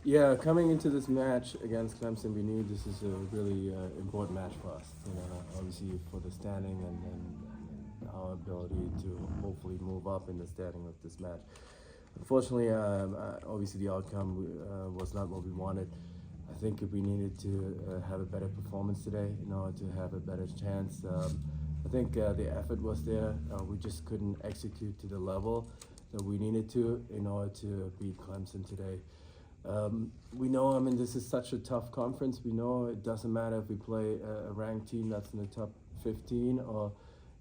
Yeah, coming into this match against Clemson, we knew this is a really important match for us. Obviously for the standing and our ability to hopefully move up in the standing with this match. Unfortunately, obviously the outcome was not what we wanted. I think we needed to have a better performance today in order to have a better chance. I think the effort was there. We just couldn't execute to the level that we needed to in order to beat Clemson today. We know, this is such a tough conference. We know it doesn't matter if we play a ranked team that's in the top 15 or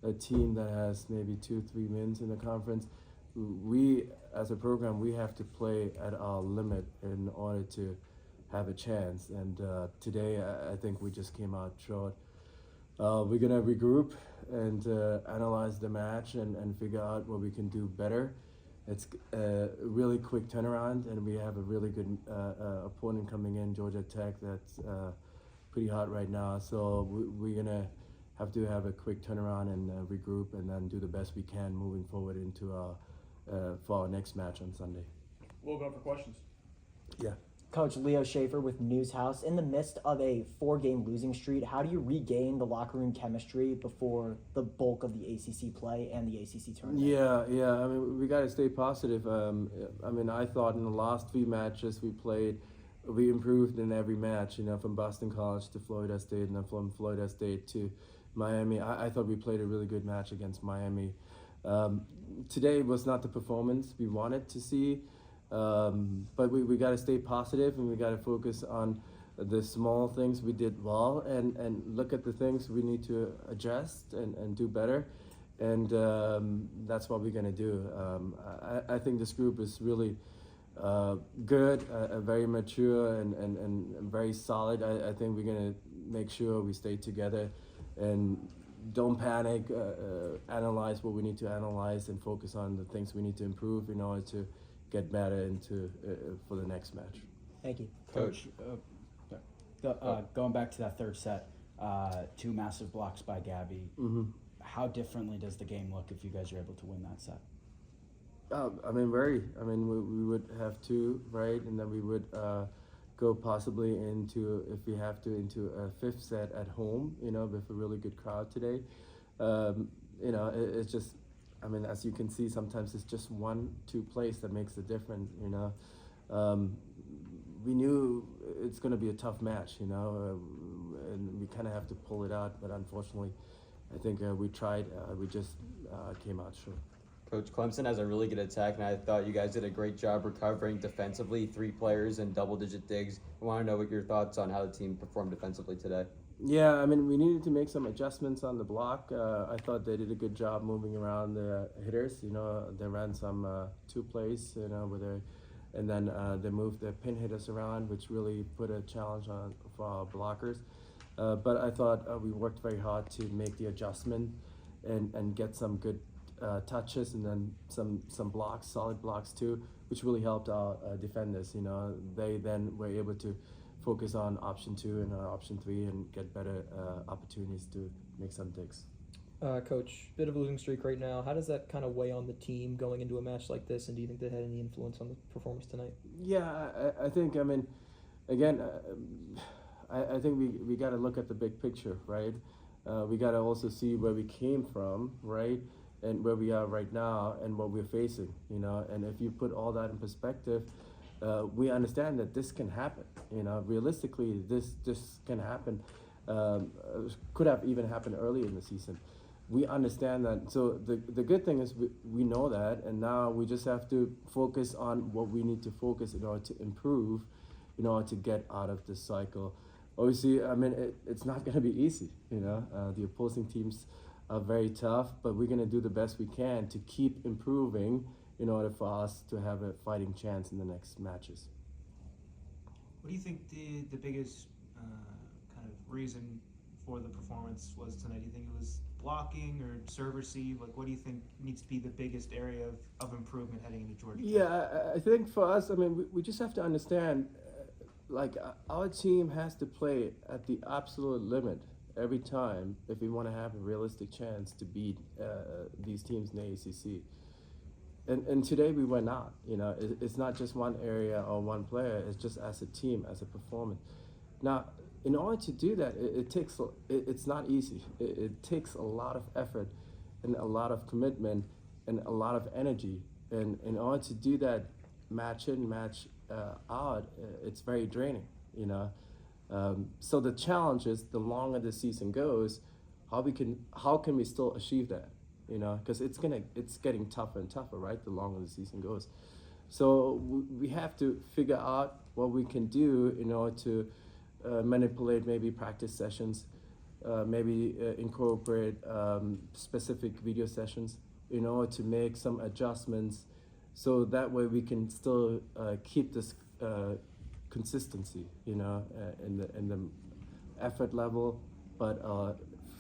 a team that has maybe 2-3 wins in the conference. We, as a program, we have to play at our limit in order to have a chance. And today, I think we just came out short. We're gonna regroup and analyze the match and figure out what we can do better. It's a really quick turnaround, and we have a really good opponent coming in, Georgia Tech, that's pretty hot right now. So we're gonna have to have a quick turnaround and regroup, and then do the best we can moving forward into for our next match on Sunday. We'll go for questions. Yeah. Coach Leo Schaefer with Newshouse. In the midst of a 4-game losing streak, how do you regain the locker room chemistry before the bulk of the ACC play and the ACC tournament? Yeah. We got to stay positive. I thought in the last 3 matches we played, we improved in every match. From Boston College to Florida State, and then from Florida State to Miami. I thought we played a really good match against Miami. Today was not the performance we wanted to see. But we got to stay positive, and we got to focus on the small things we did well, and look at the things we need to adjust and do better. And that's what we're going to do. I think this group is really good, very mature, and very solid. I think we're going to make sure we stay together and don't panic, analyze what we need to analyze, and focus on the things we need to improve in order to get better into for the next match. Thank you. Coach, going back to that third set, 2 massive blocks by Gabby. Mm-hmm. How differently does the game look if you guys are able to win that set? We would have 2, right? And then we would go possibly into, if we have to, into a 5th set at home, with a really good crowd today. It's just, as you can see, sometimes it's just 1-2 plays that makes the difference, We knew it's going to be a tough match, and we kind of have to pull it out. But unfortunately, I think we tried. We just came out short. Coach, Clemson has a really good attack, and I thought you guys did a great job recovering defensively. 3 players and double-digit digs. I want to know what your thoughts on how the team performed defensively today. Yeah, we needed to make some adjustments on the block. I thought they did a good job moving around the hitters. They ran some 2 plays, and then they moved the pin hitters around, which really put a challenge on for our blockers. But I thought we worked very hard to make the adjustment and get some good touches, and then some blocks, solid blocks too, which really helped our defenders. They then were able to focus on option 2 and option 3 and get better opportunities to make some digs. Coach, bit of a losing streak right now. How does that kind of weigh on the team going into a match like this, and do you think that had any influence on the performance tonight? Yeah, I think, I think we got to look at the big picture, right? We got to also see where we came from, right? And where we are right now and what we're facing, And if you put all that in perspective, we understand that this can happen. Realistically, this can happen. Could have even happened early in the season. We understand that. So the good thing is we know that, and now we just have to focus on what we need to focus in order to improve, in order to get out of this cycle. Obviously, it's not going to be easy. The opposing teams are very tough, but we're going to do the best we can to keep improving in order for us to have a fighting chance in the next matches. What do you think the biggest kind of reason for the performance was tonight? Do you think it was blocking or serve receive? What do you think needs to be the biggest area of improvement heading into Georgia? Yeah, I think for us, we just have to understand, our team has to play at the absolute limit every time if we want to have a realistic chance to beat these teams in the ACC. and today we were not. You know, it's not just one area or one player. It's just as a team, as a performance. Now, in order to do that, it's not easy. It takes a lot of effort and a lot of commitment and a lot of energy. And in order to do that, match in, match out, it's very draining. You know, so the challenge is the longer the season goes, how can we still achieve that? You know, because it's getting tougher and tougher, right? The longer the season goes. So we have to figure out what we can do in order to manipulate maybe practice sessions, maybe incorporate specific video sessions in order to make some adjustments, so that way we can still keep this consistency, you know, in the effort level, but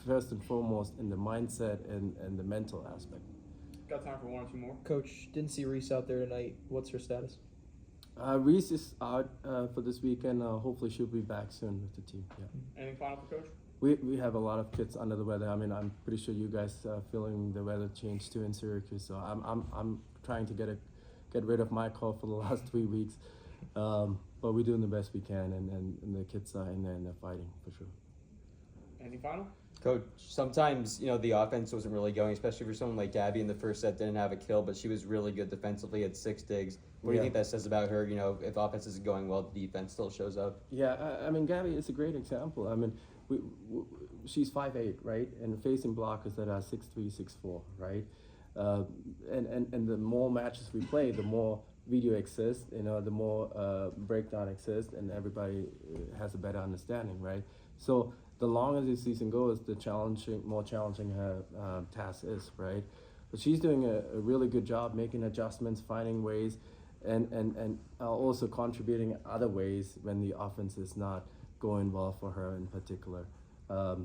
first and foremost in the mindset and the mental aspect. Got time for one or two more? Coach, didn't see Reese out there tonight. What's her status? Reese is out for this weekend. Hopefully she'll be back soon with the team. Yeah. Anything final for Coach? We have a lot of kids under the weather. I mean, I'm pretty sure you guys are feeling the weather change too in Syracuse. So I'm trying to get rid of my cough for the last 3 weeks. But we're doing the best we can, and the kids are in there and they're fighting for sure. Anything final? Coach, sometimes, you know, the offense wasn't really going, especially for someone like Gabby in the first set, didn't have a kill, but she was really good defensively at 6 digs. What do you think that says about her? You know, if offense isn't going well, the defense still shows up. Yeah, I mean, Gabby is a great example. I mean, she's 5'8", right? And facing blockers that are 6'3", 6'4", right? And the more matches we play, the more video exists, you know, the more breakdown exists, and everybody has a better understanding, right? So the longer the season goes, the more challenging her task is, right? But she's doing a really good job making adjustments, finding ways, and also contributing other ways when the offense is not going well for her in particular.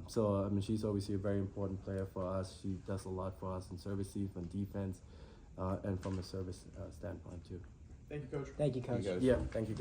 So I mean, she's obviously a very important player for us. She does a lot for us in service, and defense, and from a service standpoint too. Thank you, Coach. Thank you, Coach. You guys- Yeah, thank you.